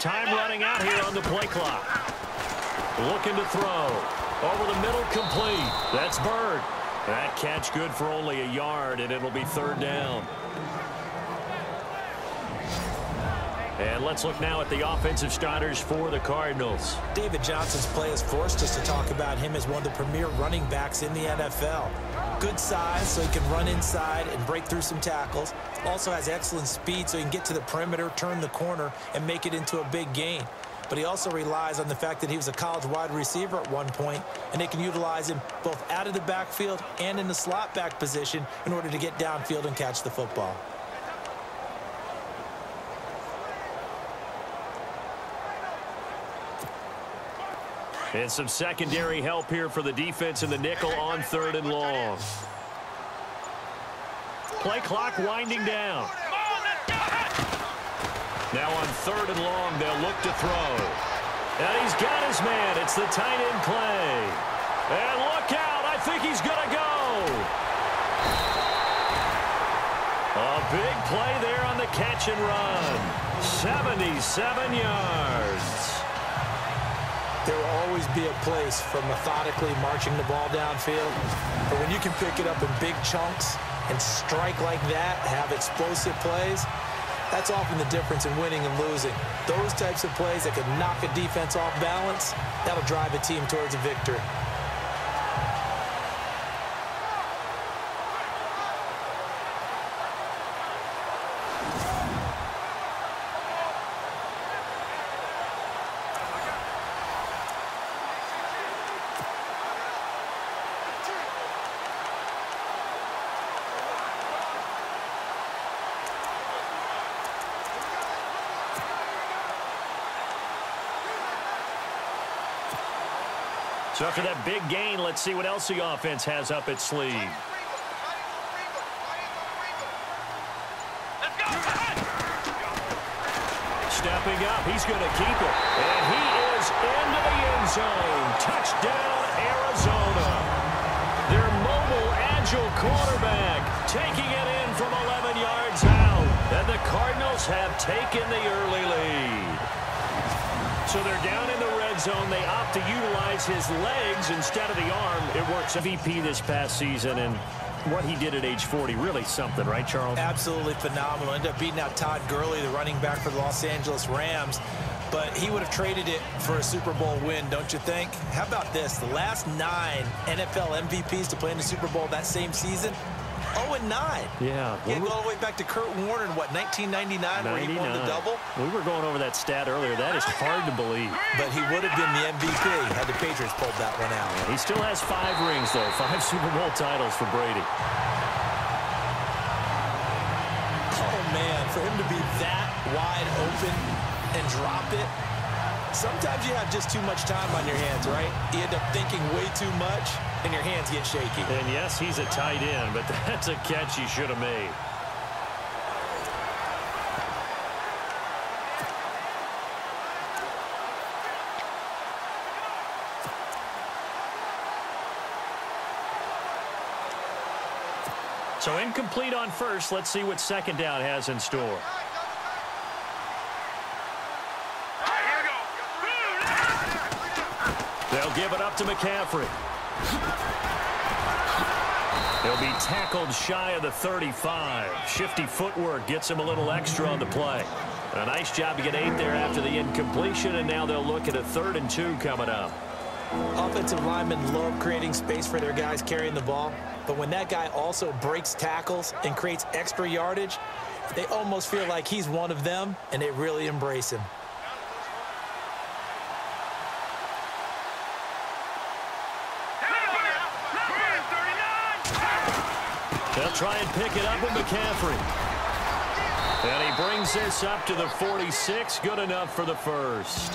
Time running out here on the play clock. Looking to throw. Over the middle, complete. That's Bird. That catch good for only a yard, and it'll be 3rd down. And let's look now at the offensive starters for the Cardinals. David Johnson's play has forced us to talk about him as one of the premier running backs in the NFL. Good size, so he can run inside and break through some tackles. Also has excellent speed, so he can get to the perimeter, turn the corner, and make it into a big gain. But he also relies on the fact that he was a college wide receiver at one point, and they can utilize him both out of the backfield and in the slot back position in order to get downfield and catch the football. And some secondary help here for the defense in the nickel on 3rd and long. Play clock winding down. Now on 3rd and long, they'll look to throw. And he's got his man. It's the tight end play. And look out. I think he's going to go. A big play there on the catch and run. 77 yards. There will always be a place for methodically marching the ball downfield. But when you can pick it up in big chunks and strike like that, have explosive plays, that's often the difference in winning and losing. Those types of plays that can knock a defense off balance, that'll drive a team towards a victory. So after that big gain, let's see what else the offense has up its sleeve. Stepping up, he's going to keep it. And he is into the end zone. Touchdown, Arizona. Their mobile, agile quarterback taking it in from 11 yards out. And the Cardinals have taken the early lead. So they're down in the red zone. They opt to utilize his legs instead of the arm. It works. MVP this past season, and what he did at age 40, really something, right, Charles? Absolutely phenomenal. Ended up beating out Todd Gurley, the running back for the Los Angeles Rams. But he would have traded it for a Super Bowl win, don't you think? How about this? The last 9 NFL MVPs to play in the Super Bowl that same season, 0-9. Yeah. Getting all the way back to Kurt Warner in, what, 1999, where he won the double? We were going over that stat earlier. That is hard to believe. But he would have been the MVP had the Patriots pulled that one out. He still has 5 rings, though. 5 Super Bowl titles for Brady. Oh, man, for him to be that wide open and drop it, sometimes you have just too much time on your hands, right? You end up thinking way too much, and your hands get shaky. And yes, he's a tight end, but that's a catch he should have made. So incomplete on first. Let's see what second down has in store. They'll give it up to McCaffrey. He'll be tackled shy of the 35. Shifty footwork gets him a little extra on the play. A nice job to get 8 there after the incompletion, and now they'll look at a 3rd and 2 coming up. Offensive linemen love creating space for their guys carrying the ball, but when that guy also breaks tackles and creates extra yardage, they almost feel like he's one of them, and they really embrace him. They'll try and pick it up with McCaffrey. And he brings this up to the 46. Good enough for the first.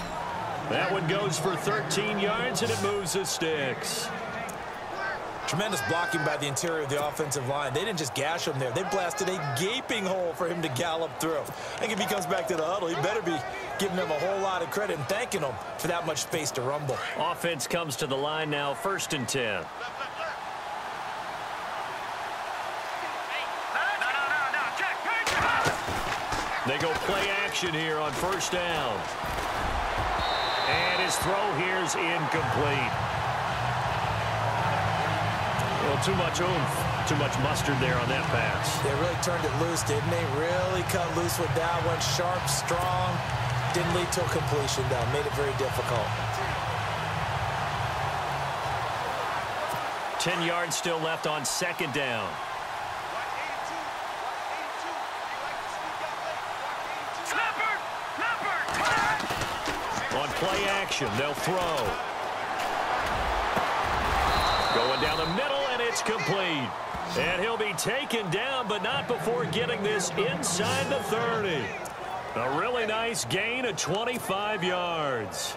That one goes for 13 yards, and it moves the sticks. Tremendous blocking by the interior of the offensive line. They didn't just gash him there. They blasted a gaping hole for him to gallop through. I think if he comes back to the huddle, he better be giving them a whole lot of credit and thanking them for that much space to rumble. Offense comes to the line now, 1st and 10. They go play action here on first down. And his throw here's incomplete. Well, too much oomph, too much mustard there on that pass. They really turned it loose, didn't they? Really cut loose with that one. Sharp, strong. Didn't lead to a completion, though. Made it very difficult. 10 yards still left on second down. On play action, they'll throw. Going down the middle, and it's complete. And he'll be taken down, but not before getting this inside the 30. A really nice gain of 25 yards.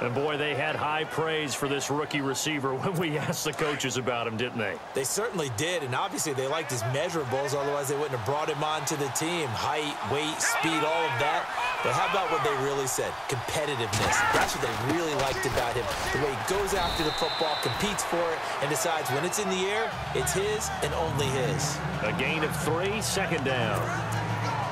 And, boy, they had high praise for this rookie receiver when we asked the coaches about him, didn't they? They certainly did, and obviously they liked his measurables. Otherwise, they wouldn't have brought him onto the team. Height, weight, speed, all of that. But how about what they really said? Competitiveness. That's what they really liked about him. The way he goes after the football, competes for it, and decides when it's in the air, it's his and only his. A gain of 3, second down.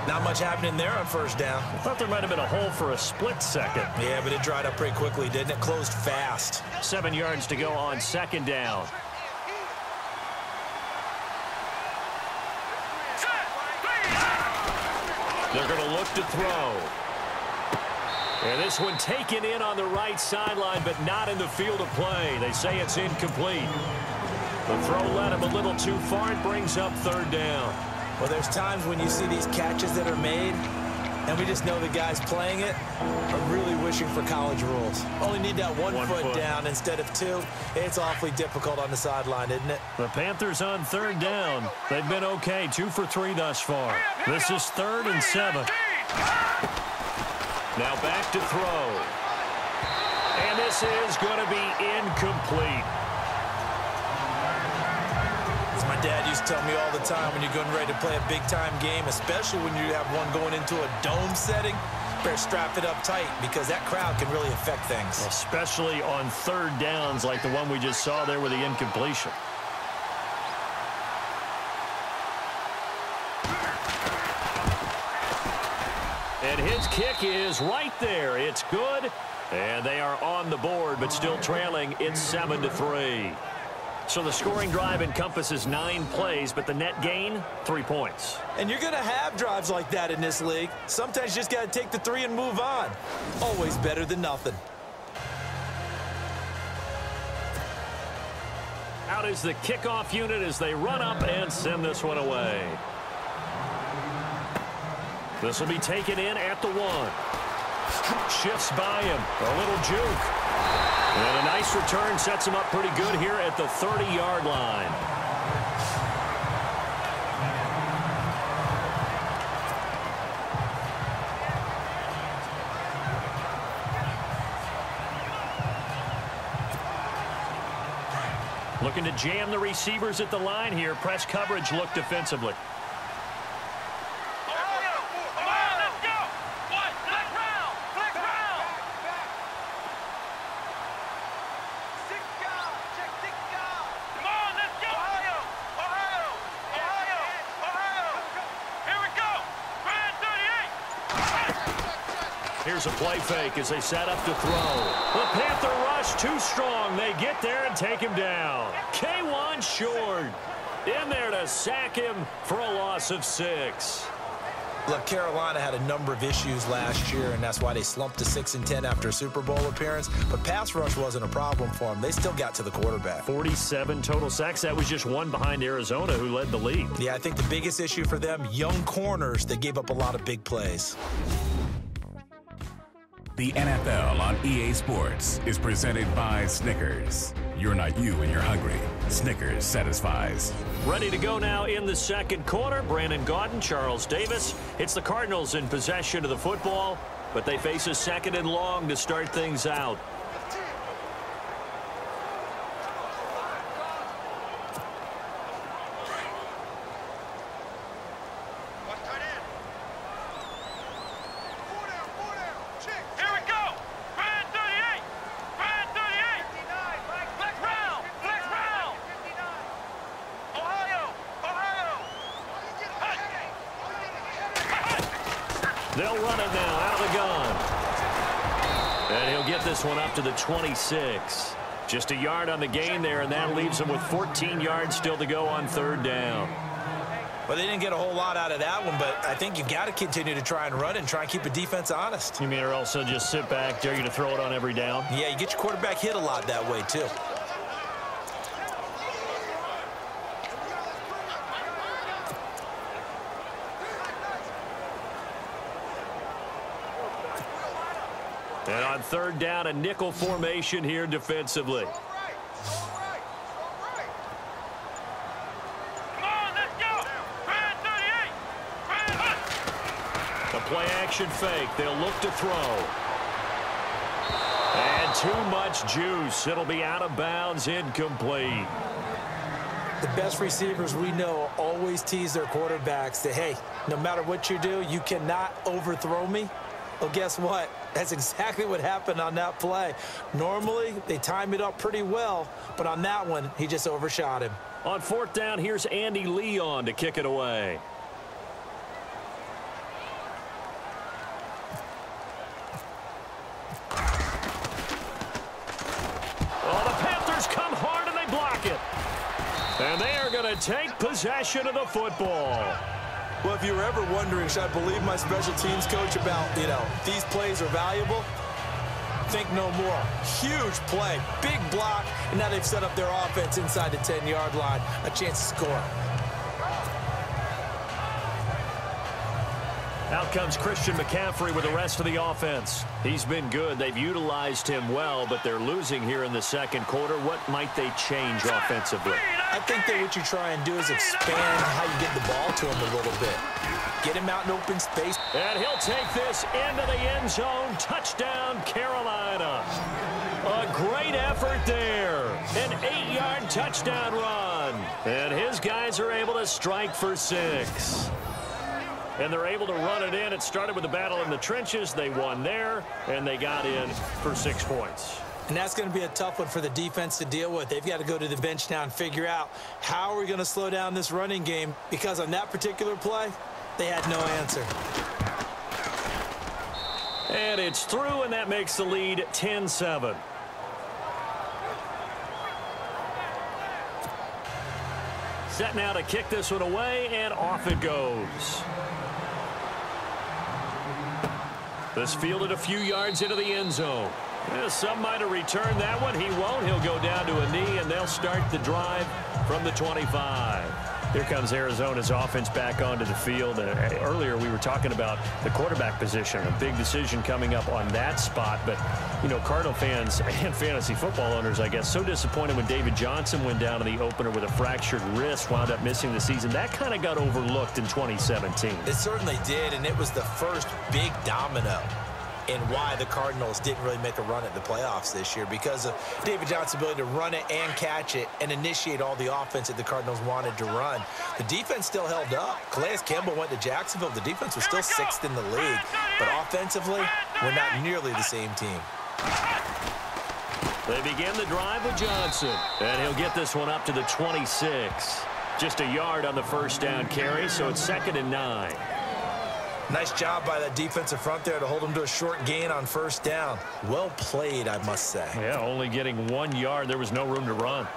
Not much happening there on first down. I thought there might have been a hole for a split second. Yeah, but it dried up pretty quickly, didn't it? Closed fast. 7 yards to go on second down. They're going to look to throw. And this one taken in on the right sideline, but not in the field of play. They say it's incomplete. The throw led him a little too far. It brings up third down. Well, there's times when you see these catches that are made, and we just know the guys playing it are really wishing for college rules. Only need that one foot down instead of 2. It's awfully difficult on the sideline, isn't it? The Panthers on third down. They've been okay, 2 for 3 thus far. This is 3rd and 7. Now back to throw. And this is going to be incomplete. My dad used to tell me all the time, when you're getting ready to play a big-time game, especially when you have one going into a dome setting, better strap it up tight because that crowd can really affect things. Especially on third downs like the one we just saw there with the incompletion. And his kick is right there. It's good. And they are on the board, but still trailing. It's 7-3. So the scoring drive encompasses 9 plays, but the net gain, 3 points. And you're going to have drives like that in this league. Sometimes you just got to take the 3 and move on. Always better than nothing. Out is the kickoff unit as they run up and send this one away. This will be taken in at the 1. Shifts by him. A little juke. And a nice return sets him up pretty good here at the 30-yard line. Looking to jam the receivers at the line here. Press coverage look defensively. Here's a play fake as they set up to throw. The Panther rush too strong. They get there and take him down. K1 short. In there to sack him for a loss of 6. Look, Carolina had a number of issues last year, and that's why they slumped to 6-10 after a Super Bowl appearance. But pass rush wasn't a problem for them. They still got to the quarterback. 47 total sacks. That was just 1 behind Arizona, who led the league. Yeah, I think the biggest issue for them, young corners, they gave up a lot of big plays. The NFL on EA Sports is presented by Snickers. You're not you when you're hungry. Snickers satisfies. Ready to go now in the second quarter. Brandon Gaudin, Charles Davis. It's the Cardinals in possession of the football, but they face a 2nd and long to start things out. They'll run it now out of the gun. And he'll get this one up to the 26. Just a yard on the gain there, and that leaves him with 14 yards still to go on third down. Well, they didn't get a whole lot out of that one, but I think you've got to continue to try and run and try and keep a defense honest. You mean or also just sit back, dare you to throw it on every down? Yeah, you get your quarterback hit a lot that way, too. And on third down, a nickel formation here defensively. Play-action fake. They'll look to throw. And too much juice. It'll be out of bounds, incomplete. The best receivers we know always tease their quarterbacks that, hey, no matter what you do, you cannot overthrow me. Well, guess what? That's exactly what happened on that play. Normally, they time it up pretty well, but on that one, he just overshot him. On fourth down, here's Andy Leon to kick it away. And they are going to take possession of the football. Well, if you were ever wondering, should I believe my special teams coach about, these plays are valuable? Think no more. Huge play, big block, and now they've set up their offense inside the 10-yard line. A chance to score. Out comes Christian McCaffrey with the rest of the offense. He's been good. They've utilized him well, but they're losing here in the second quarter. What might they change offensively? I think that what you try and do is expand how you get the ball to him a little bit. Get him out in open space. And he'll take this into the end zone. Touchdown, Carolina. A great effort there. An 8-yard touchdown run. And his guys are able to strike for 6. And they're able to run it in. It started with a battle in the trenches. They won there, and they got in for 6 points. And that's going to be a tough one for the defense to deal with. They've got to go to the bench now and figure out how are we going to slow down this running game, because on that particular play, they had no answer. And it's through, and that makes the lead 10-7. Set now to kick this one away, and off it goes. This fielded a few yards into the end zone. Some might have returned that one. He won't. He'll go down to a knee, and they'll start the drive from the 25. Here comes Arizona's offense back onto the field. Earlier we were talking about the quarterback position, a big decision coming up on that spot. But, Cardinal fans and fantasy football owners, I guess, so disappointed when David Johnson went down in the opener with a fractured wrist, wound up missing the season. That kind of got overlooked in 2017. It certainly did, and it was the first big domino in why the Cardinals didn't really make a run at the playoffs this year, because of David Johnson's ability to run it and catch it and initiate all the offense that the Cardinals wanted to run. The defense still held up. Calais Campbell went to Jacksonville. The defense was still 6th in the league, but offensively, we're not nearly the same team. They begin the drive with Johnson, and he'll get this one up to the 26. Just a yard on the first down carry, so it's 2nd and 9. Nice job by that defensive front there to hold him to a short gain on first down. Well played, I must say. Yeah, only getting 1 yard. There was no room to run.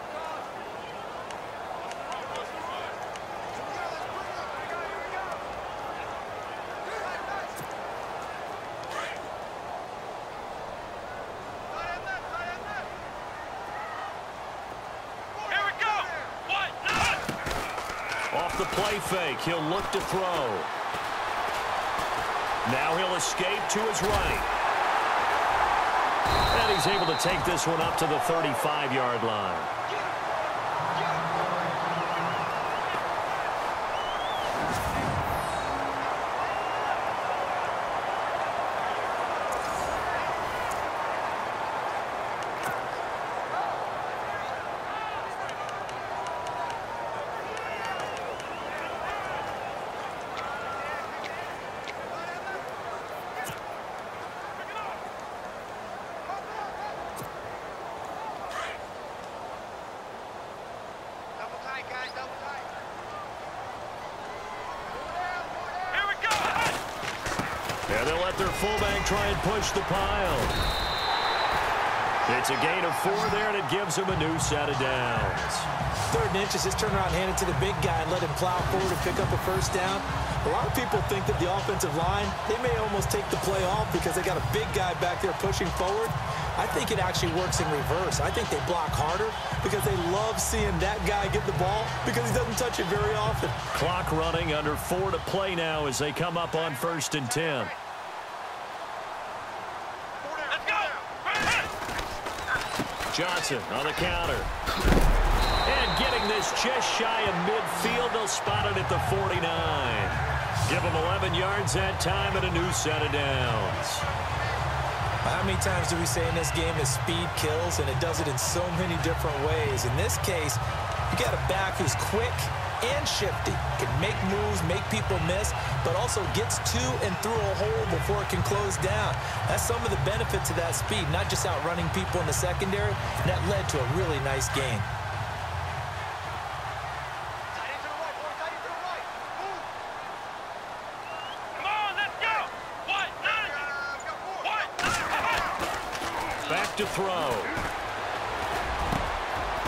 Off the play fake, he'll look to throw. Now he'll escape to his right. And he's able to take this one up to the 35-yard line. And they'll let their fullback try and push the pile. It's a gain of 4 there, and it gives him a new set of downs. 3rd and inches, just turn around and hand it to the big guy and let him plow forward and pick up a first down. A lot of people think that the offensive line, they may almost take the play off because they got a big guy back there pushing forward. I think it actually works in reverse. I think they block harder because they love seeing that guy get the ball because he doesn't touch it very often. Clock running, under 4 to play now as they come up on 1st and 10. Johnson on the counter. And getting this just shy of midfield. They'll spot it at the 49. Give them 11 yards that time and a new set of downs. How many times do we say in this game that speed kills, and it does it in so many different ways? In this case, you got a back who's quick and shifty, can make moves, make people miss, but also gets to and through a hole before it can close down. That's some of the benefits of that speed, not just outrunning people in the secondary. And that led to a really nice gain. Back to throw.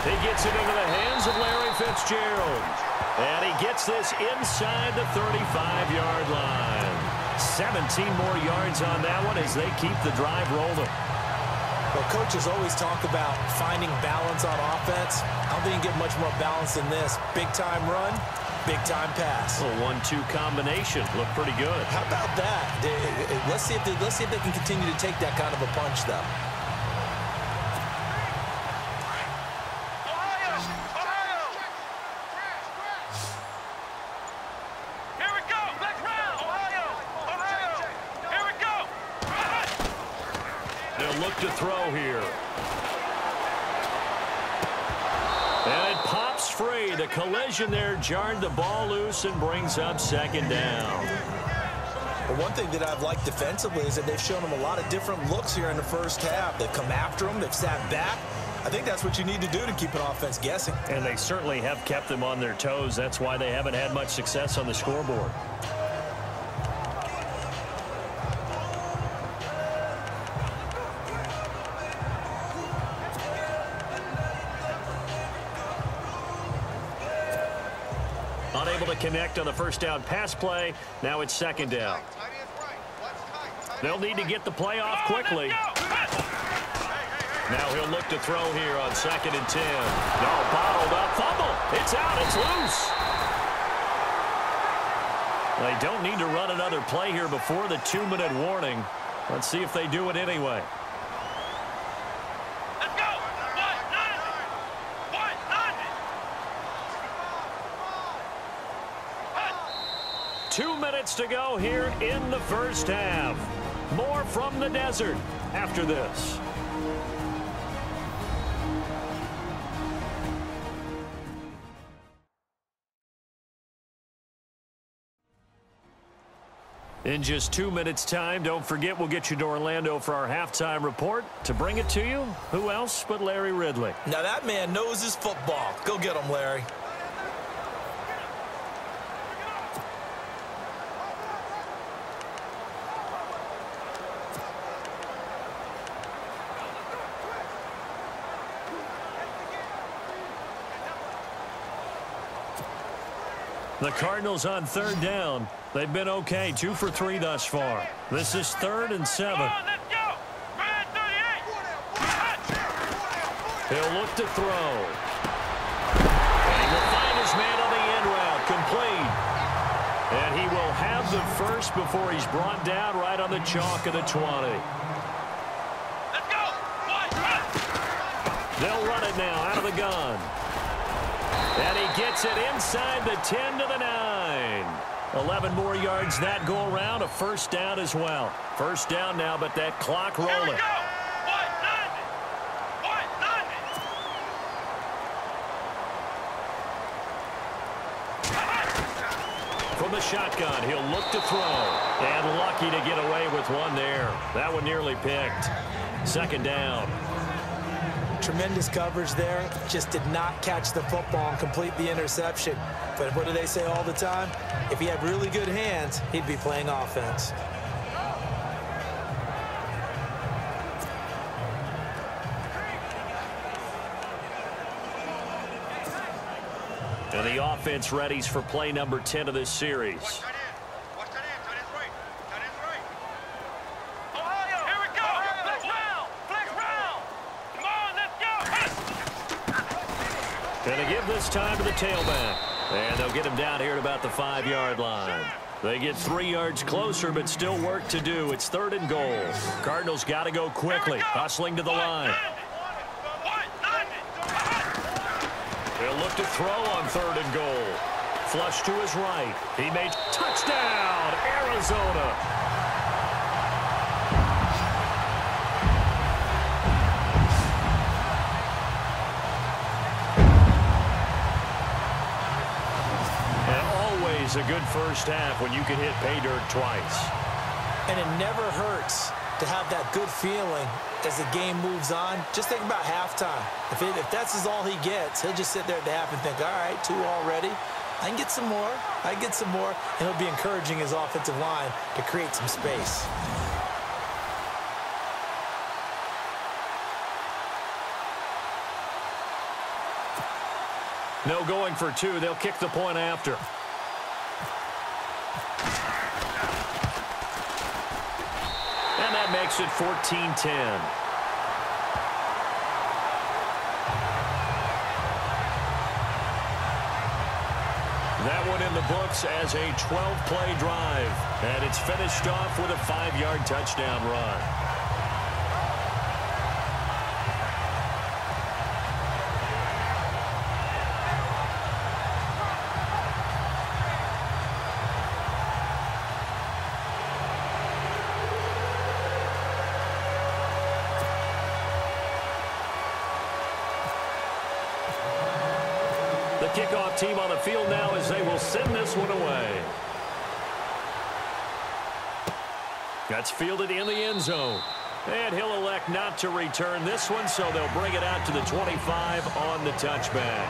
He gets it into the hands of Larry Fitzgerald. And he gets this inside the 35-yard line. 17 more yards on that one as they keep the drive rolling. Well, coaches always talk about finding balance on offense. I don't think you can get much more balance than this. Big-time run, big-time pass. A 1-2 combination. Looked pretty good. How about that? Let's see if they can continue to take that kind of a punch, though. Look to throw here. And it pops free. The collision there jarred the ball loose and brings up 2nd down. Well, one thing that I've liked defensively is that they've shown them a lot of different looks here in the first half. They've come after them. They've sat back. I think that's what you need to do to keep an offense guessing. And they certainly have kept them on their toes. That's why they haven't had much success on the scoreboard. Unable to connect on the first down pass play. Now it's 2nd down. They'll need to get the play off quickly. Now he'll look to throw here on 2nd and 10. No, bottled up. Fumble. It's out. It's loose. They don't need to run another play here before the 2-minute warning. Let's see if they do it anyway. 2 minutes to go here in the first half. More from the desert after this. In just 2 minutes' time, don't forget we'll get you to Orlando for our halftime report. To bring it to you, who else but Larry Ridley? Now that man knows his football. Go get him, Larry. The Cardinals on 3rd down. They've been okay, 2 for 3 thus far. This is 3rd and 7. He'll look to throw. And he will find his man on the end route, complete. And he will have the first before he's brought down right on the chalk of the 20. They'll run it now out of the gun. And he gets it inside the 10 to the 9. 11 more yards that go around. A first down as well. First down now, but that clock rolling. From the shotgun, he'll look to throw. And lucky to get away with one there. That one nearly picked. 2nd down. Tremendous coverage there. Just did not catch the football and complete the interception. But what do they say all the time? If he had really good hands, he'd be playing offense. And the offense readies for play number 10 of this series. Going to give this time to the tailback. And they'll get him down here at about the 5-yard line. They get 3 yards closer, but still work to do. It's 3rd and goal. Cardinals got to go quickly, hustling to the line. They'll look to throw on 3rd and goal. Flush to his right. He made touchdown, Arizona. A good first half when you can hit pay dirt twice. And it never hurts to have that good feeling as the game moves on. Just think about halftime. If that's all he gets, he'll just sit there at the half and think, all right, 2 already. I can get some more. I can get some more. And he'll be encouraging his offensive line to create some space. No going for 2. They'll kick the point after. And that makes it 14-10. That one in the books as a 12-play drive. And it's finished off with a 5-yard touchdown run. The kickoff team on the field now as they will send this one away. That's fielded in the end zone. And he'll elect not to return this one, so they'll bring it out to the 25 on the touchback.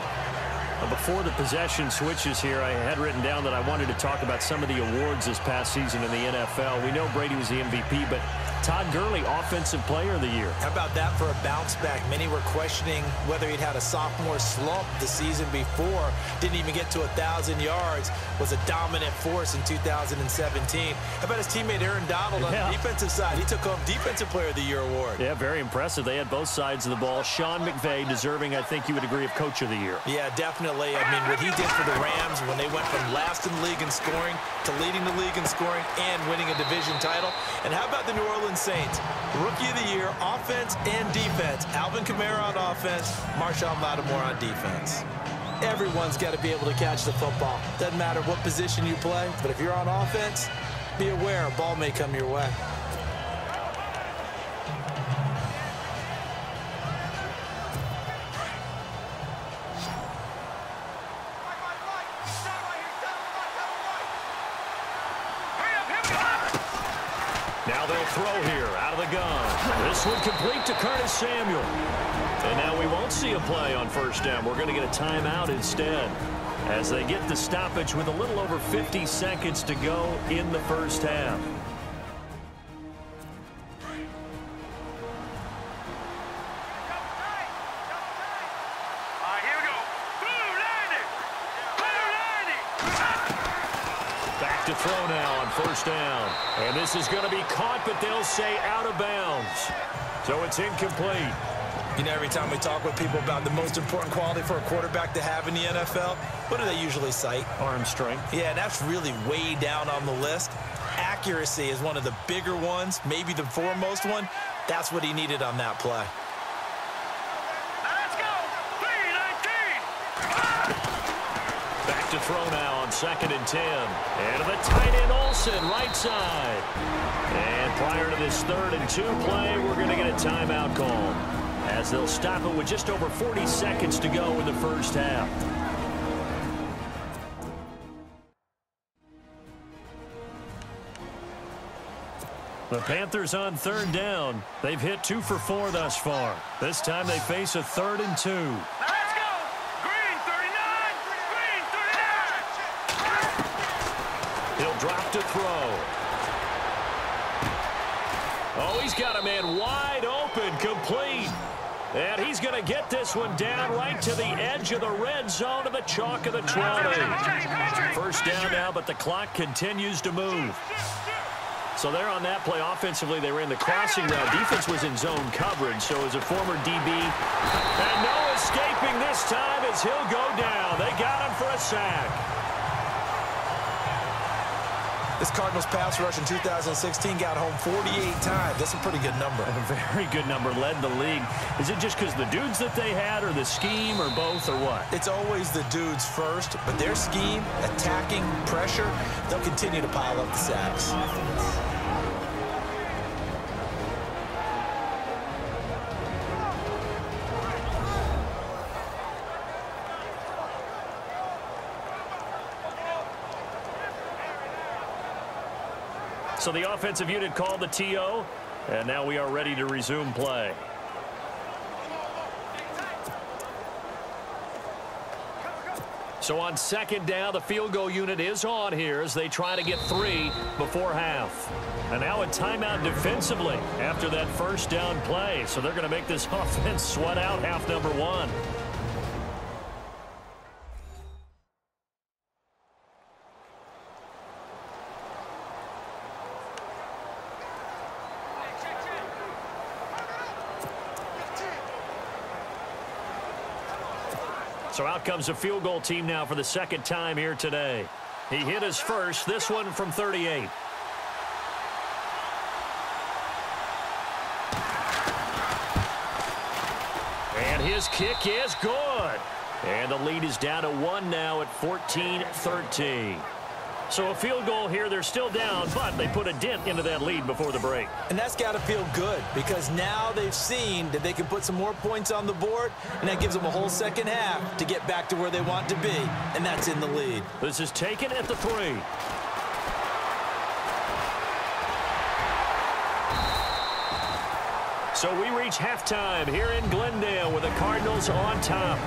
Before the possession switches here, I had written down that I wanted to talk about some of the awards this past season in the NFL. We know Brady was the MVP, but Todd Gurley, Offensive Player of the Year. How about that for a bounce back? Many were questioning whether he'd had a sophomore slump the season before. Didn't even get to 1,000 yards. Was a dominant force in 2017. How about his teammate Aaron Donald on the defensive side? He took home Defensive Player of the Year award. Yeah, very impressive. They had both sides of the ball. Sean McVay deserving, I think you would agree, of Coach of the Year. Yeah, definitely. I mean, what he did for the Rams when they went from last in the league in scoring to leading the league in scoring and winning a division title. And how about the New Orleans Saints? Rookie of the Year, offense and defense. Alvin Kamara on offense, Marshawn Lattimore on defense. Everyone's got to be able to catch the football. Doesn't matter what position you play, but if you're on offense, be aware a ball may come your way. Now they'll throw here out of the gun. This one complete to Curtis Samuel. And now we won't see a play on first down. We're going to get a timeout instead as they get the stoppage with a little over 50 seconds to go in the first half. To throw now on first down. And this is going to be caught, but they'll say out of bounds. So it's incomplete. You know, every time we talk with people about the most important quality for a quarterback to have in the NFL, what do they usually cite? Arm strength. Yeah, that's really way down on the list. Accuracy is one of the bigger ones, maybe the foremost one. That's what he needed on that play. Let's go! 3-19! Back to throw now on 2nd and 10. And the tight end Olsen, right side. And prior to this 3rd and 2 play, we're going to get a timeout call as they'll stop it with just over 40 seconds to go in the first half. The Panthers on 3rd down. They've hit 2 for 4 thus far. This time they face a 3rd and 2. Let's go! Green 39! Green 39! He'll drop to throw. Oh, he's got a man wide open, complete. And he's going to get this one down right to the edge of the red zone of the chalk of the 20. First down now, but the clock continues to move. So there on that play, offensively, they ran the crossing route. Defense was in zone coverage, so as a former DB, and no escaping this time as he'll go down. They got him for a sack. This Cardinals pass rush in 2016 got home 48 times. That's a pretty good number. A very good number, led the league. Is it just because the dudes that they had, or the scheme, or both, or what? It's always the dudes first, but their scheme, attacking, pressure, they'll continue to pile up the sacks. So the offensive unit called the TO, and now we are ready to resume play. So on second down, the field goal unit is on here as they try to get 3 before half. And now a timeout defensively after that first down play. So they're going to make this offense sweat out half number 1. So out comes a field goal team now for the second time here today. He hit his first, this one from 38. And his kick is good. And the lead is down to 1 now at 14-13. So a field goal here, they're still down, but they put a dent into that lead before the break. And that's got to feel good because now they've seen that they can put some more points on the board, and that gives them a whole second half to get back to where they want to be, and that's in the lead. This is taken at the 3. So we reach halftime here in Glendale with the Cardinals on top.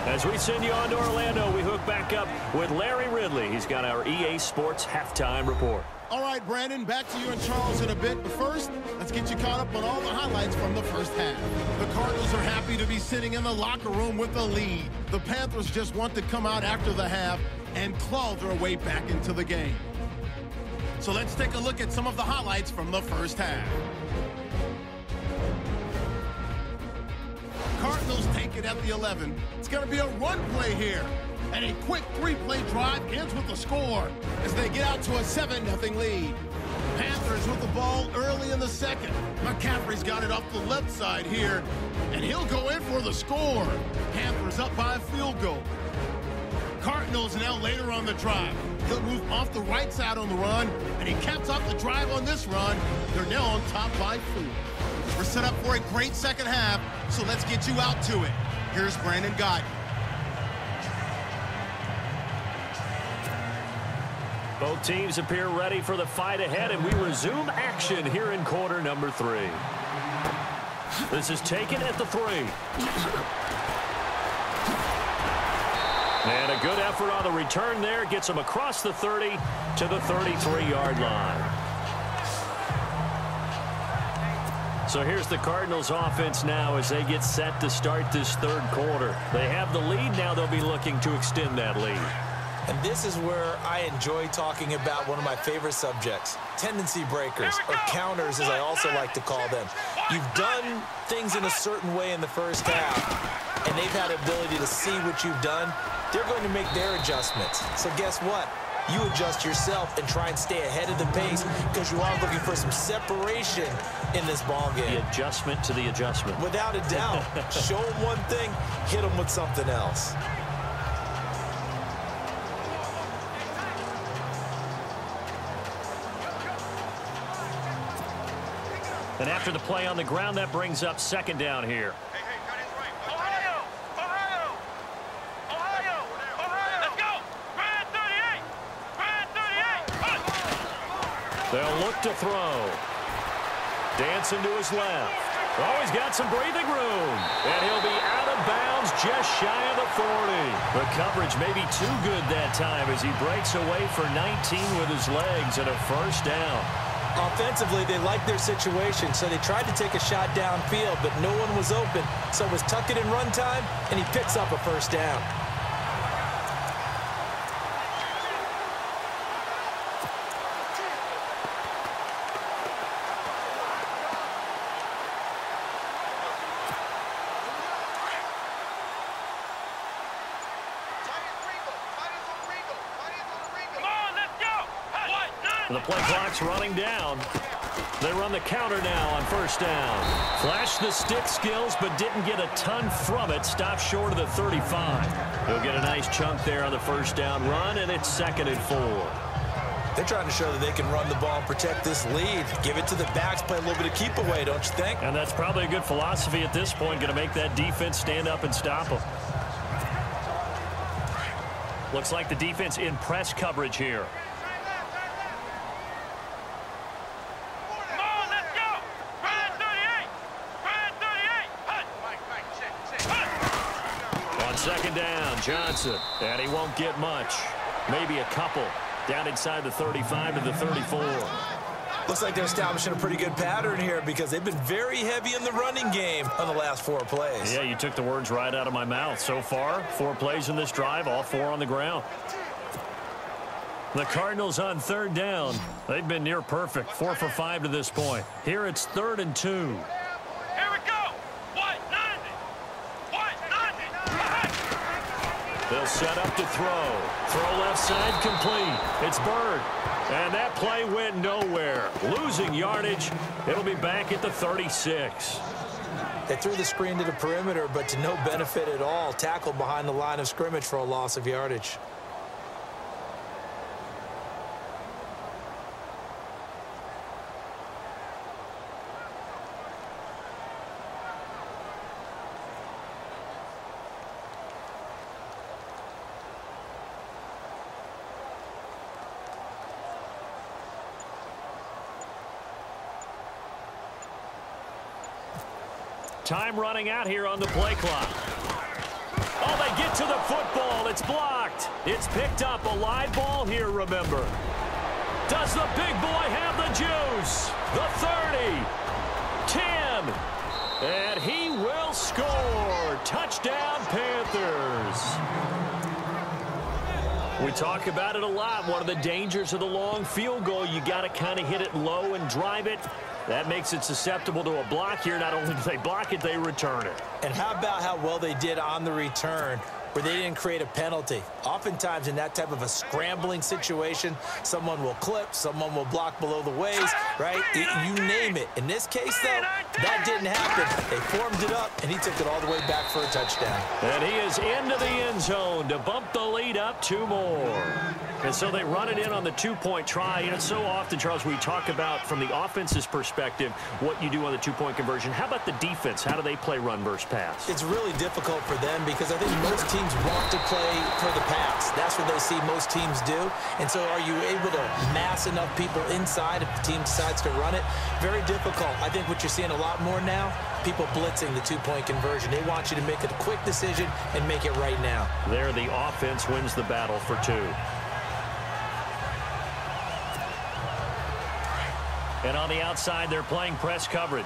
As we send you on to Orlando, we hook back up with Larry Ridley. He's got our EA Sports halftime report. All right, Brandon, back to you and Charles in a bit. But first, let's get you caught up on all the highlights from the first half. The Cardinals are happy to be sitting in the locker room with a lead. The Panthers just want to come out after the half and claw their way back into the game. So let's take a look at some of the highlights from the first half. Cardinals take it at the 11. It's going to be a run play here. And a quick 3-play drive ends with a score as they get out to a 7-0 lead. Panthers with the ball early in the second. McCaffrey's got it off the left side here, and he'll go in for the score. Panthers up by a field goal. Cardinals now later on the drive. He'll move off the right side on the run, and he caps off the drive on this run. They're now on top by 4. We're set up for a great second half, so let's get you out to it. Here's Brandon Gott. Both teams appear ready for the fight ahead, and we resume action here in quarter number 3. This is taken at the 3. And a good effort on the return there. Gets him across the 30 to the 33-yard line. So here's the Cardinals offense now as they get set to start this third quarter. They have the lead. Now they'll be looking to extend that lead. And this is where I enjoy talking about one of my favorite subjects, tendency breakers, or counters as I also like to call them. You've done things in a certain way in the first half, and they've had the ability to see what you've done. They're going to make their adjustments. So guess what? You adjust yourself and try and stay ahead of the pace because you are looking for some separation in this ball game. The adjustment to the adjustment. Without a doubt. Show them one thing, hit them with something else. And after the play on the ground, that brings up second down here. They'll look to throw. Dancing to his left. Oh, he's got some breathing room. And he'll be out of bounds just shy of the 40. The coverage may be too good that time as he breaks away for 19 with his legs and a first down. Offensively, they liked their situation, so they tried to take a shot downfield, but no one was open. So it was tuck it in run time, and he picks up a first down. The play clock's running down. They run the counter now on first down. Flashed the stick skills, but didn't get a ton from it. Stopped short of the 35. He'll get a nice chunk there on the first down run, and it's 2nd and 4. They're trying to show that they can run the ball and protect this lead. Give it to the backs, play a little bit of keep away, don't you think? And that's probably a good philosophy at this point, going to make that defense stand up and stop them. Looks like the defense in press coverage here. Second down, Johnson, and he won't get much. Maybe a couple. Down inside the 35 to the 34. Looks like they're establishing a pretty good pattern here because they've been very heavy in the running game on the last 4 plays. Yeah, you took the words right out of my mouth. So far, 4 plays in this drive, all 4 on the ground. The Cardinals on 3rd down. They've been near perfect, 4 for 5 to this point. Here it's 3rd and 2. They'll set up to throw. Throw left side complete. It's Bird. And that play went nowhere. Losing yardage. It'll be back at the 36. They threw the screen to the perimeter, but to no benefit at all. Tackled behind the line of scrimmage for a loss of yardage. Time running out here on the play clock. Oh, they get to the football. It's blocked. It's picked up. A live ball here, remember. Does the big boy have the juice? The 30. 10. And he will score. Touchdown, Panthers. We talk about it a lot. One of the dangers of the long field goal, you got to kind of hit it low and drive it. That makes it susceptible to a block here. Not only do they block it, they return it. And how about how well they did on the return, where they didn't create a penalty? Oftentimes in that type of a scrambling situation, someone will clip, someone will block below the waist, right? You name it. In this case, though, that didn't happen. They formed it up, and he took it all the way back for a touchdown. And he is into the end zone to bump the lead up 2 more. And so they run it in on the 2-point try. And so often, Charles, we talk about from the offense's perspective what you do on the 2-point conversion. How about the defense? How do they play run versus pass? It's really difficult for them because I think most teams want to play for the pass. That's what they see most teams do. And so are you able to mass enough people inside if the team decides to run it? Very difficult. I think what you're seeing a lot more now, people blitzing the 2-point conversion. They want you to make a quick decision and make it right now. There, the offense wins the battle for 2. And on the outside, they're playing press coverage.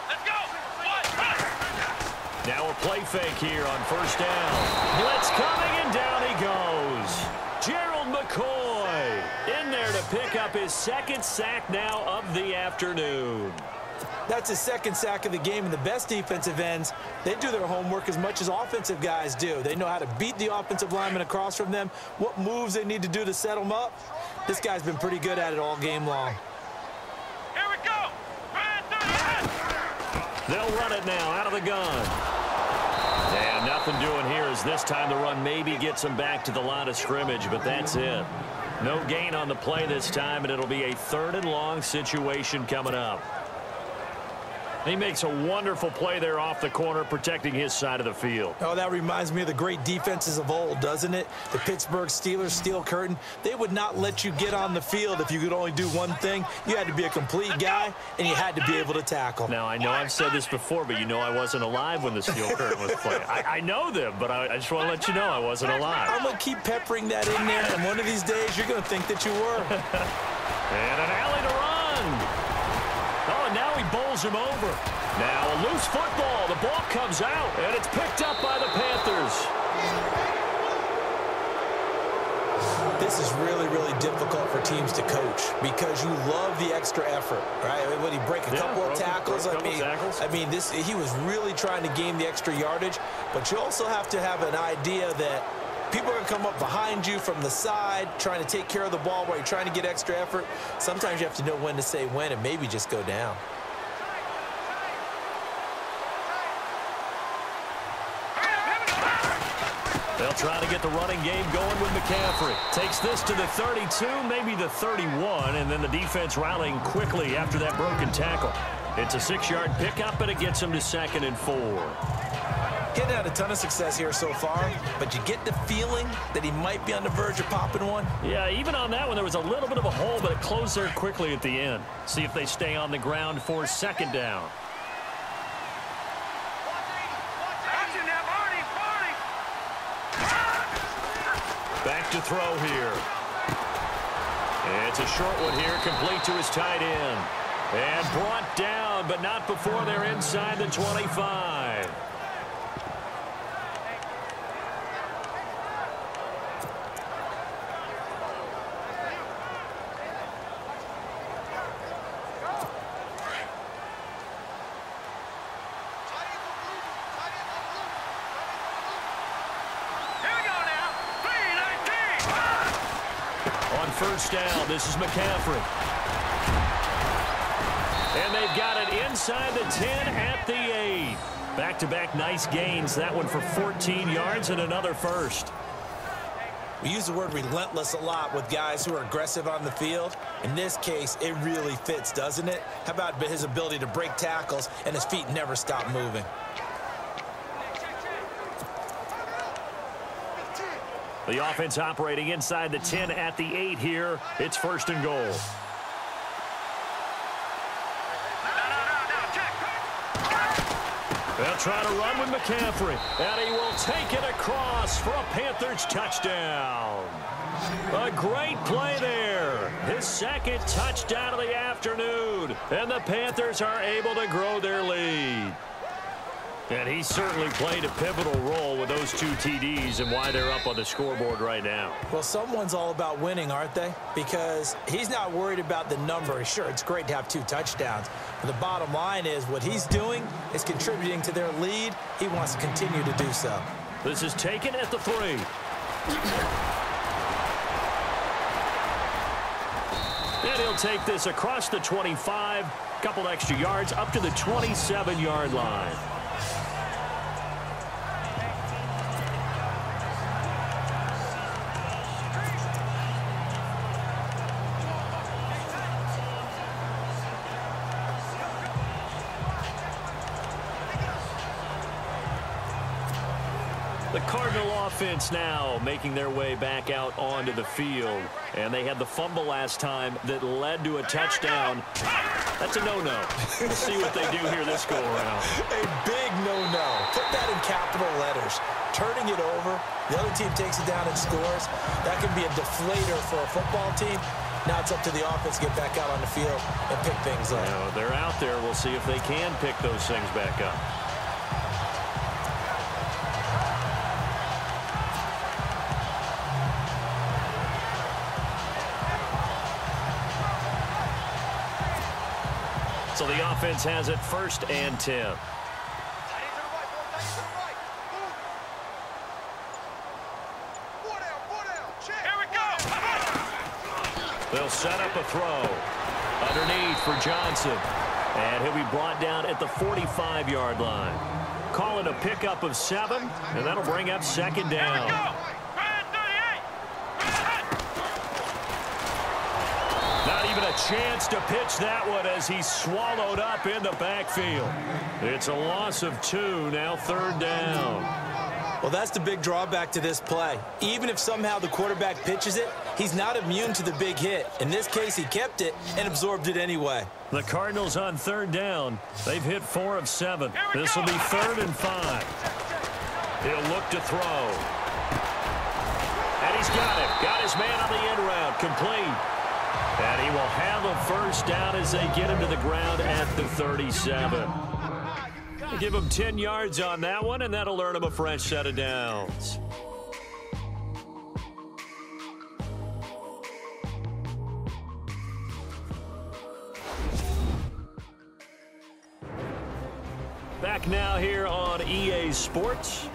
Let's go. Now a play fake here on first down. Blitz coming, and down he goes. Gerald McCoy in there to pick up his 2nd sack now of the afternoon. That's his 2nd sack of the game, and the best defensive ends, they do their homework as much as offensive guys do. They know how to beat the offensive lineman across from them, what moves they need to do to set them up. This guy's been pretty good at it all game long. Here we go. They'll run it now out of the gun. And nothing doing here as this time the run maybe gets them back to the line of scrimmage, but that's it. No gain on the play this time, and it'll be a 3rd and long situation coming up. He makes a wonderful play there off the corner, protecting his side of the field. Oh, that reminds me of the great defenses of old, doesn't it? The Pittsburgh Steelers, Steel Curtain, they would not let you get on the field if you could only do one thing. You had to be a complete guy, and you had to be able to tackle. Now, I know I've said this before, but you know I wasn't alive when the Steel Curtain was playing. I know them, but I just want to let you know I wasn't alive. I'm going to keep peppering that in there, and one of these days you're going to think that you were. And an alley to run. Oh, and now he bowls him over. Now a loose football. The ball comes out, and it's picked up by the Panthers. This is really, really difficult for teams to coach because you love the extra effort, right? When he break a couple of tackles, I mean, he was really trying to gain the extra yardage, but you also have to have an idea that people are going to come up behind you from the side, trying to take care of the ball while you're trying to get extra effort. Sometimes you have to know when to say when and maybe just go down. They'll try to get the running game going with McCaffrey. Takes this to the 32, maybe the 31, and then the defense rallying quickly after that broken tackle. It's a 6-yard pickup, and it gets him to 2nd and 4. Getting had a ton of success here so far, but you get the feeling that he might be on the verge of popping one. Yeah, even on that one, there was a little bit of a hole, but it closed there quickly at the end. See if they stay on the ground for 2nd down. Back to throw here. It's a short one here, complete to his tight end. And brought down, but not before they're inside the 25. First down, this is McCaffrey. And they've got it inside the 10 at the 8. Back-to-back nice gains. That one for 14 yards and another first. We use the word relentless a lot with guys who are aggressive on the field. In this case, it really fits, doesn't it? How about his ability to break tackles and his feet never stop moving? The offense operating inside the 10 at the 8 here. It's 1st and goal. They'll try to run with McCaffrey. And he will take it across for a Panthers touchdown. A great play there. His 2nd touchdown of the afternoon. And the Panthers are able to grow their lead. And he certainly played a pivotal role with those 2 TDs and why they're up on the scoreboard right now. Well, someone's all about winning, aren't they? Because he's not worried about the number. Sure, it's great to have 2 touchdowns. But the bottom line is what he's doing is contributing to their lead. He wants to continue to do so. This is taken at the 3. And he'll take this across the 25. Couple extra yards up to the 27-yard line. The Cardinal offense now making their way back out onto the field. And they had the fumble last time that led to a touchdown. That's a no-no. We'll see what they do here this go-around. A big no-no. Put that in capital letters. Turning it over, the other team takes it down and scores. That can be a deflator for a football team. Now it's up to the offense to get back out on the field and pick things up. Now, they're out there. We'll see if they can pick those things back up. So the offense has it 1st and 10. They'll set up a throw underneath for Johnson. And he'll be brought down at the 45-yard line. Call it a pickup of 7, and that'll bring up 2nd down. Not even a chance to pitch that one as he's swallowed up in the backfield. It's a loss of 2, now 3rd down. Well, that's the big drawback to this play. Even if somehow the quarterback pitches it, he's not immune to the big hit. In this case, he kept it and absorbed it anyway. The Cardinals on 3rd down. They've hit 4 of 7. This will be 3rd and 5. He'll look to throw. And he's got it. Got his man on the end route. Complete. And he will have a 1st down as they get him to the ground at the 37. Give him 10 yards on that one, and that'll earn him a fresh set of downs. Back now here on EA Sports.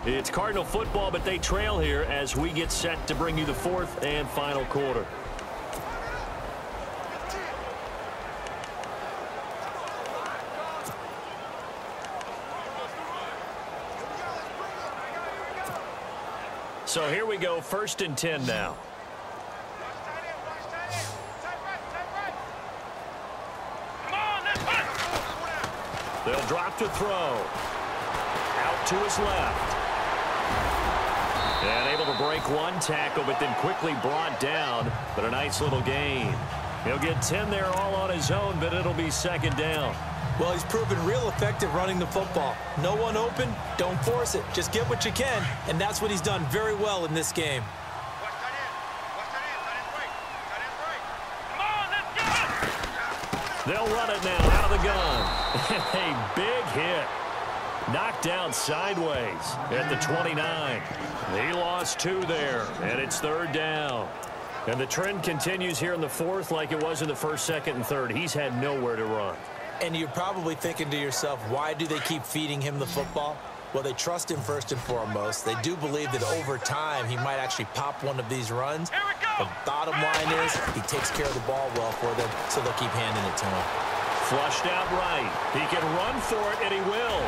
It's Cardinal football, but they trail here as we get set to bring you the 4th and final quarter. So here we go, 1st and 10 now. They'll drop to throw. Out to his left. And able to break one tackle, but then quickly brought down. But a nice little gain. He'll get 10 there all on his own, but it'll be 2nd down. Well, he's proven real effective running the football. No one open, don't force it. Just get what you can, and that's what he's done very well in this game. They'll run it now out of the gun. A big hit. Knocked down sideways at the 29. He lost 2 there, and it's 3rd down. And the trend continues here in the 4th like it was in the 1st, 2nd, and 3rd. He's had nowhere to run. And you're probably thinking to yourself, why do they keep feeding him the football? Well, they trust him first and foremost. They do believe that over time he might actually pop one of these runs. The bottom line is he takes care of the ball well for them, so they'll keep handing it to him. Flushed out right. He can run for it, and he will.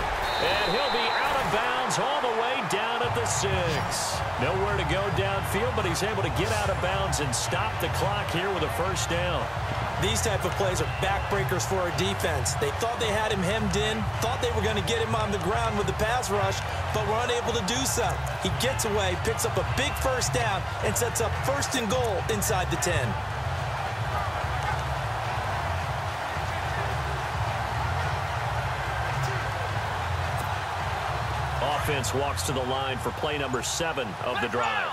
And he'll be out of bounds all the way down at the 6. Nowhere to go downfield, but he's able to get out of bounds and stop the clock here with a 1st down. These type of plays are backbreakers for our defense. They thought they had him hemmed in, thought they were going to get him on the ground with the pass rush, but were unable to do so. He gets away, picks up a big 1st down, and sets up 1st and goal inside the 10. Offense walks to the line for play number 7 of the drive.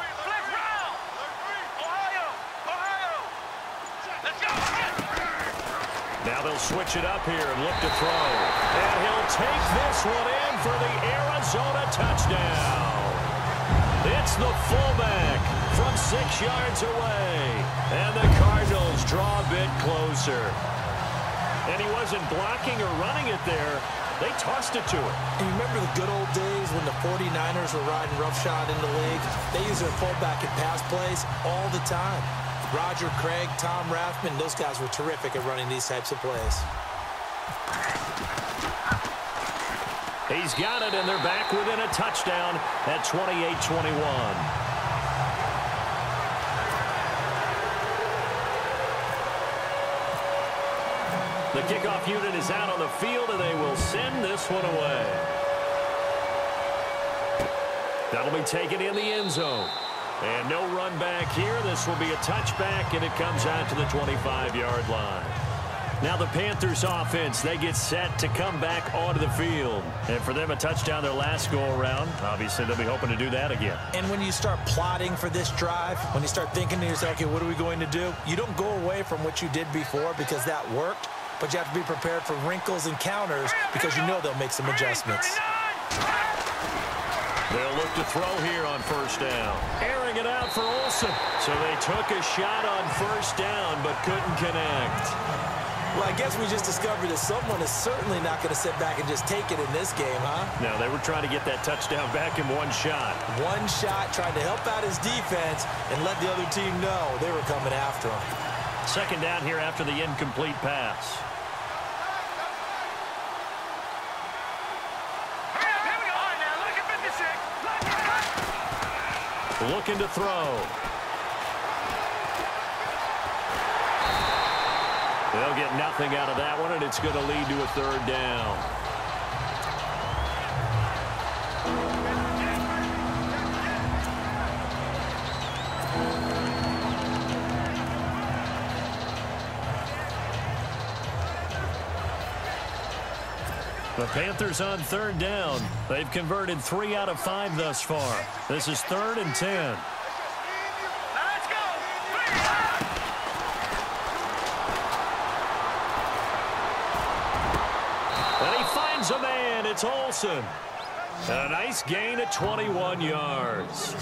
Now they'll switch it up here and look to throw. And he'll take this one in for the Arizona touchdown. It's the fullback from 6 yards away. And the Cardinals draw a bit closer. And he wasn't blocking or running it there. They tossed it to him. And you remember the good old days when the 49ers were riding roughshod in the league? They use their fullback in pass plays all the time. Roger Craig, Tom Rathman, those guys were terrific at running these types of plays. He's got it, and they're back within a touchdown at 28-21. The kickoff unit is out on the field, and they will send this one away. That'll be taken in the end zone. And no run back here. This will be a touchback, and it comes out to the 25-yard line. Now the Panthers offense, they get set to come back onto the field. And for them, a touchdown their last go-around. Obviously, they'll be hoping to do that again. And when you start plotting for this drive, when you start thinking to yourself, okay, what are we going to do? You don't go away from what you did before because that worked, but you have to be prepared for wrinkles and counters because you know they'll make some adjustments. They'll look to throw here on 1st down. Airing it out for Olsen. So they took a shot on 1st down but couldn't connect. Well, I guess we just discovered that someone is certainly not going to sit back and just take it in this game, huh? No, they were trying to get that touchdown back in one shot. One shot, trying to help out his defense and let the other team know they were coming after him. 2nd down here after the incomplete pass. Looking to throw. get nothing out of that one, and it's going to lead to a third down. The Panthers on third down. They've converted 3 out of 5 thus far. This is 3rd and 10. Let's go. And he finds a man. It's Olsen. A nice gain at 21 yards.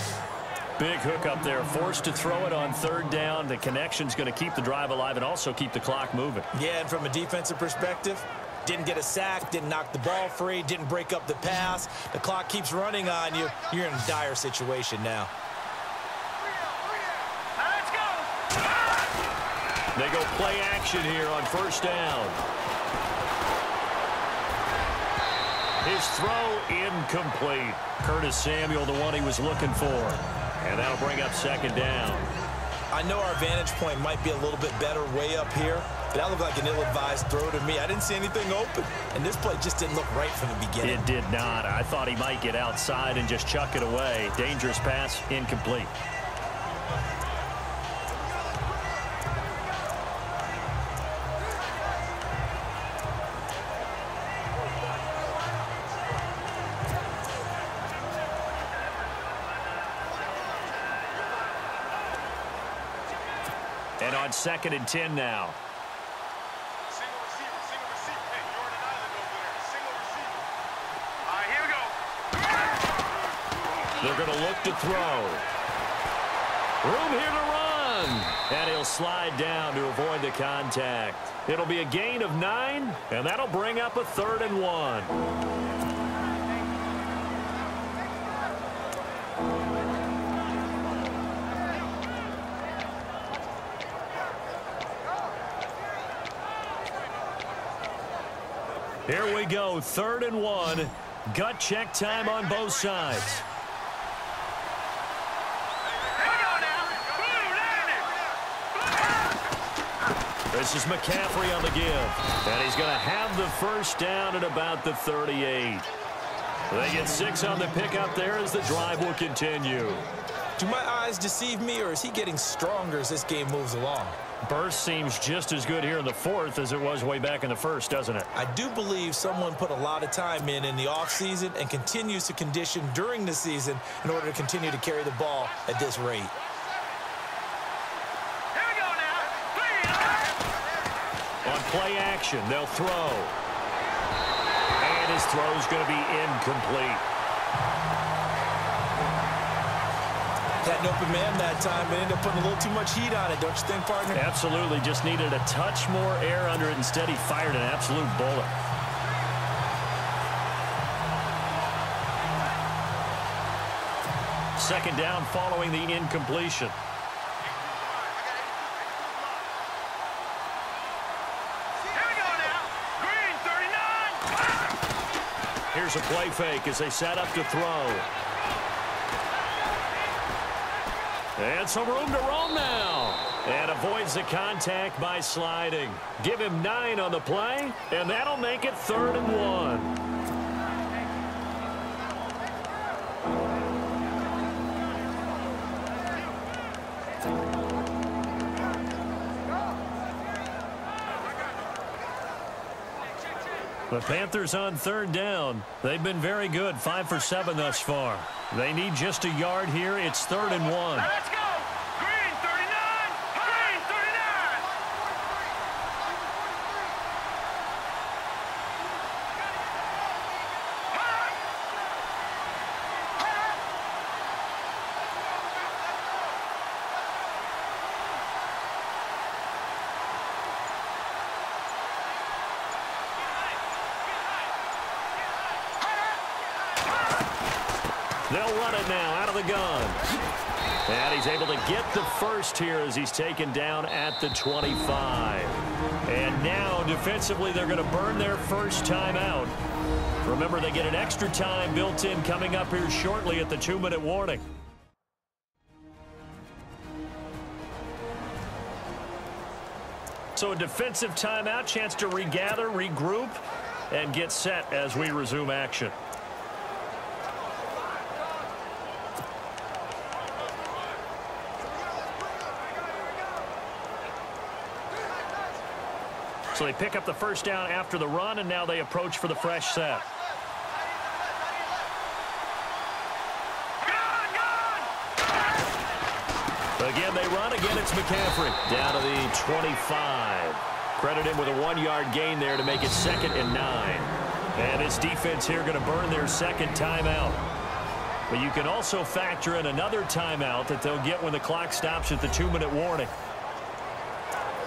Big hook up there. Forced to throw it on third down. The connection's going to keep the drive alive and also keep the clock moving. Yeah, and from a defensive perspective, didn't get a sack, didn't knock the ball free, didn't break up the pass. The clock keeps running on you. You're in a dire situation now. Let's go. They go play action here on first down. His throw incomplete. Curtis Samuel, the one he was looking for. And that'll bring up second down. I know our vantage point might be a little bit better way up here, but that looked like an ill-advised throw to me. I didn't see anything open, and this play just didn't look right from the beginning. It did not. I thought he might get outside and just chuck it away. Dangerous pass, incomplete. And on 2nd and 10 now. Single receiver. Hey, you're on an island over there. Single receiver. All right, here we go. They're going to look to throw. Room here to run. And he'll slide down to avoid the contact. It'll be a gain of 9, and that'll bring up a 3rd and 1. Here we go, 3rd and 1. Gut check time on both sides. This is McCaffrey on the give. And he's going to have the first down at about the 38. They get 6 on the pickup there as the drive will continue. Do my eyes deceive me, or is he getting stronger as this game moves along? Burst seems just as good here in the 4th as it was way back in the 1st, doesn't it? I do believe someone put a lot of time in the offseason and continues to condition during the season in order to continue to carry the ball at this rate. Here we go now. On play action, they'll throw. And his throw's going to be incomplete. Had an open man that time, but ended up putting a little too much heat on it, don't you think, partner? Absolutely. Just needed a touch more air under it. Instead, he fired an absolute bullet. Second down following the incompletion. Here we go now. Green 39. Here's a play fake as they set up to throw. And some room to roam now. And avoids the contact by sliding. Give him 9 on the play, and that'll make it 3rd and 1. The Panthers on third down. They've been very good, 5 for 7 thus far. They need just a yard here. It's 3rd and 1. Let's go. Green 39. Green 39. They'll run it now out of the gun. And he's able to get the first here as he's taken down at the 25. And now defensively they're going to burn their first time out. Remember, they get an extra time built in coming up here shortly at the 2-minute warning. So a defensive timeout, chance to regather, regroup, and get set as we resume action. So they pick up the first down after the run, and now they approach for the fresh set. Again, they run. Again, it's McCaffrey. Down to the 25. Credit him with a 1-yard gain there to make it 2nd and 9. And this defense here going to burn their second timeout. But you can also factor in another timeout that they'll get when the clock stops at the 2-minute warning.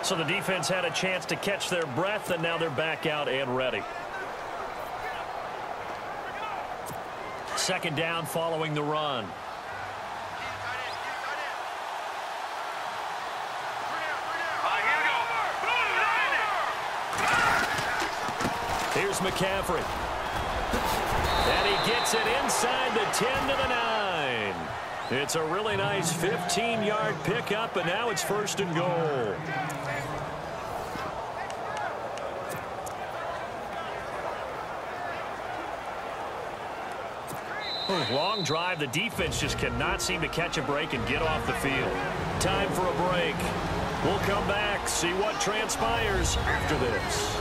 So the defense had a chance to catch their breath, and now they're back out and ready. Second down following the run. Here's McCaffrey. And he gets it inside the 10 to the 9. It's a really nice 15-yard pickup, and now it's 1st and goal. Long drive. The defense just cannot seem to catch a break and get off the field. Time for a break. We'll come back, see what transpires after this.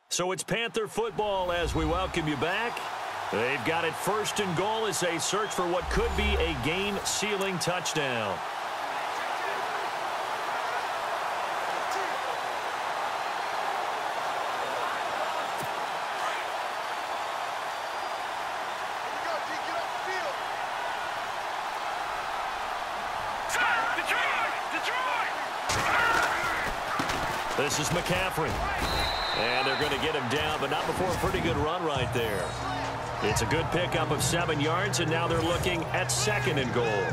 So it's Panther football as we welcome you back. They've got it 1st and goal as they search for what could be a game-sealing touchdown. This is McCaffrey. And they're going to get him down, but not before a pretty good run right there. It's a good pickup of 7 yards, and now they're looking at 2nd and goal.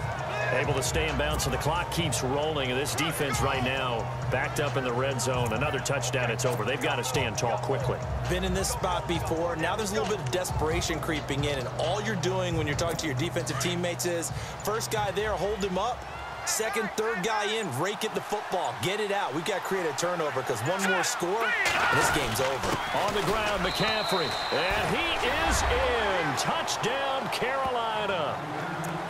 Able to stay in bounds, so the clock keeps rolling. And this defense right now backed up in the red zone. Another touchdown, it's over. They've got to stand tall quickly. Been in this spot before. Now there's a little bit of desperation creeping in, and all you're doing when you're talking to your defensive teammates is, first guy there, hold him up. Second, third guy in, rake at the football. Get it out. We've got to create a turnover because one more score, and this game's over. On the ground, McCaffrey. And he is in. Touchdown, Carolina.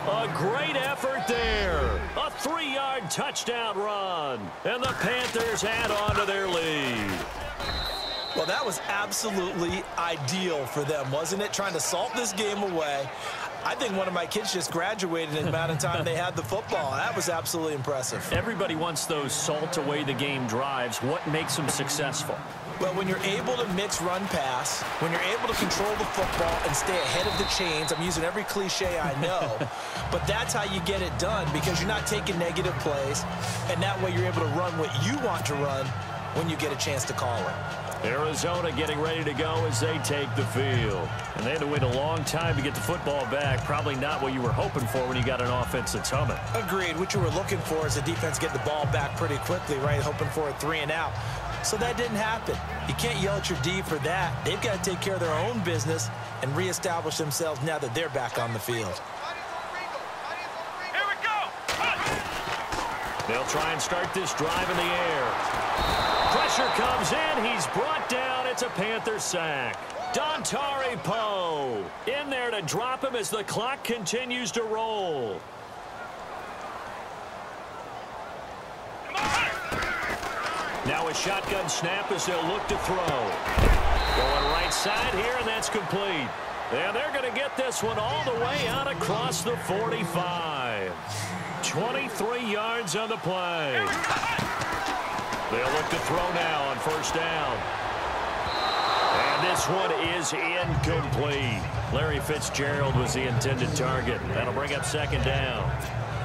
A great effort there. A 3-yard touchdown run. And the Panthers add on to their lead. Well, that was absolutely ideal for them, wasn't it? Trying to salt this game away. I think one of my kids just graduated in the amount of time they had the football. That was absolutely impressive. Everybody wants those salt-away-the-game drives. What makes them successful? Well, when you're able to mix run-pass, when you're able to control the football and stay ahead of the chains, I'm using every cliche I know, but that's how you get it done because you're not taking negative plays, and that way you're able to run what you want to run when you get a chance to call it. Arizona getting ready to go as they take the field. And they had to wait a long time to get the football back. Probably not what you were hoping for when you got an offense that's humming. Agreed. What you were looking for is the defense getting the ball back pretty quickly, right? Hoping for a 3 and out. So that didn't happen. You can't yell at your D for that. They've got to take care of their own business and reestablish themselves now that they're back on the field. Here we go. They'll try and start this drive in the air. Pressure comes in. He's brought down. It's a Panther sack. Dontari Poe in there to drop him as the clock continues to roll. Now a shotgun snap as they'll look to throw. Going right side here, and that's complete. And they're going to get this one all the way out across the 45. 23 yards on the play. They'll look to throw now on first down. And this one is incomplete. Larry Fitzgerald was the intended target. That'll bring up second down.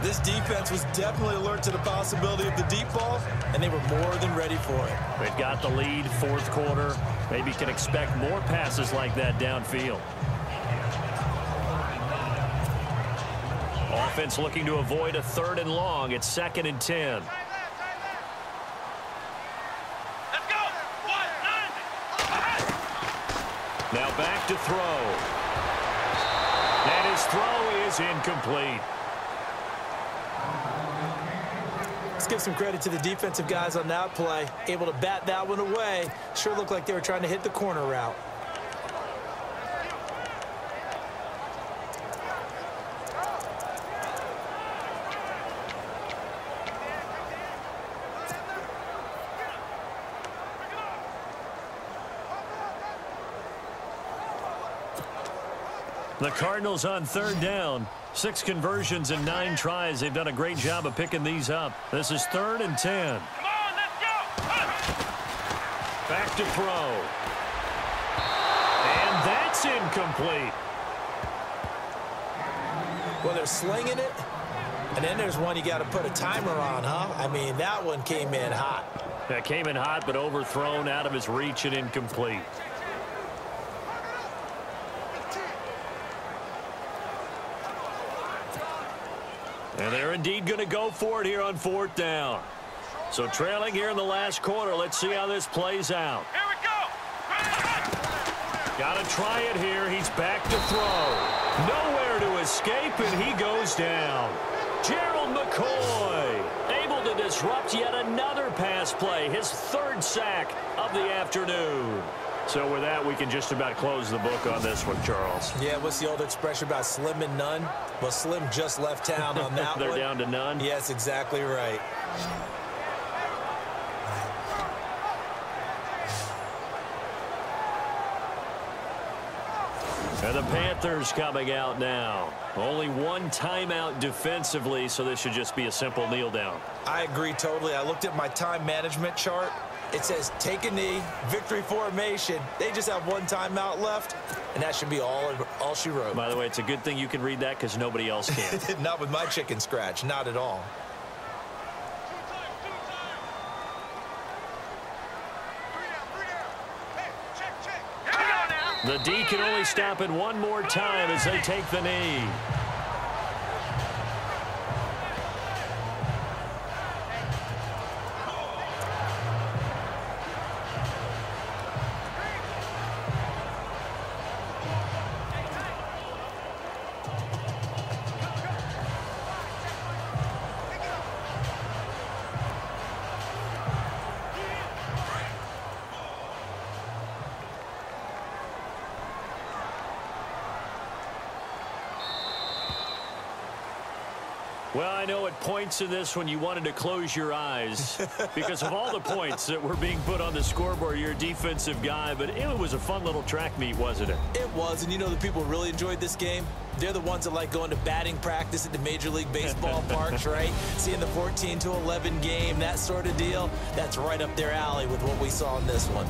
This defense was definitely alert to the possibility of the deep ball, and they were more than ready for it. They've got the lead, fourth quarter. Maybe can expect more passes like that downfield. Offense looking to avoid a 3rd and long. It's 2nd and 10. Now back to throw. And his throw is incomplete. Let's give some credit to the defensive guys on that play. Able to bat that one away. Sure looked like they were trying to hit the corner route. The Cardinals on third down. 6 conversions in 9 tries. They've done a great job of picking these up. This is 3rd and 10. Come on, let's go. Back to throw. And that's incomplete. Well, they're slinging it. And then there's one you got to put a timer on, huh? I mean, that one came in hot. That came in hot, but overthrown, out of his reach and incomplete. And they're indeed going to go for it here on 4th down. So trailing here in the last quarter. Let's see how this plays out. Here we go. Got to try it here. He's back to throw. Nowhere to escape, and he goes down. Gerald McCoy able to disrupt yet another pass play. His 3rd sack of the afternoon. So with that, we can just about close the book on this one, Charles. Yeah, what's the old expression about slim and none? Well, Slim just left town on that one. They're down to none? Yes, exactly right. And the Panthers coming out now. Only 1 timeout defensively, so this should just be a simple kneel down. I agree totally. I looked at my time management chart. It says take a knee, victory formation. They just have 1 timeout left, and that should be all she wrote. By the way, it's a good thing you can read that because nobody else can. Not with my chicken scratch, not at all. The D can only stop it 1 more time as they take the knee. Well, I know at points in this when you wanted to close your eyes because of all the points that were being put on the scoreboard. You're a defensive guy, but it was a fun little track meet, wasn't it? It was, and you know the people who really enjoyed this game? They're the ones that like going to batting practice at the Major League Baseball parks, right? Seeing the 14-11 game, that sort of deal. That's right up their alley with what we saw in this one.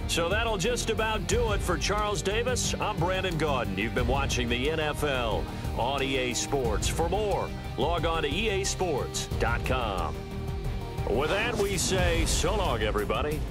So that'll just about do it for Charles Davis. I'm Brandon Gaudin. You've been watching the NFL on EA Sports. For more, log on to easports.com. With that, we say so long, everybody.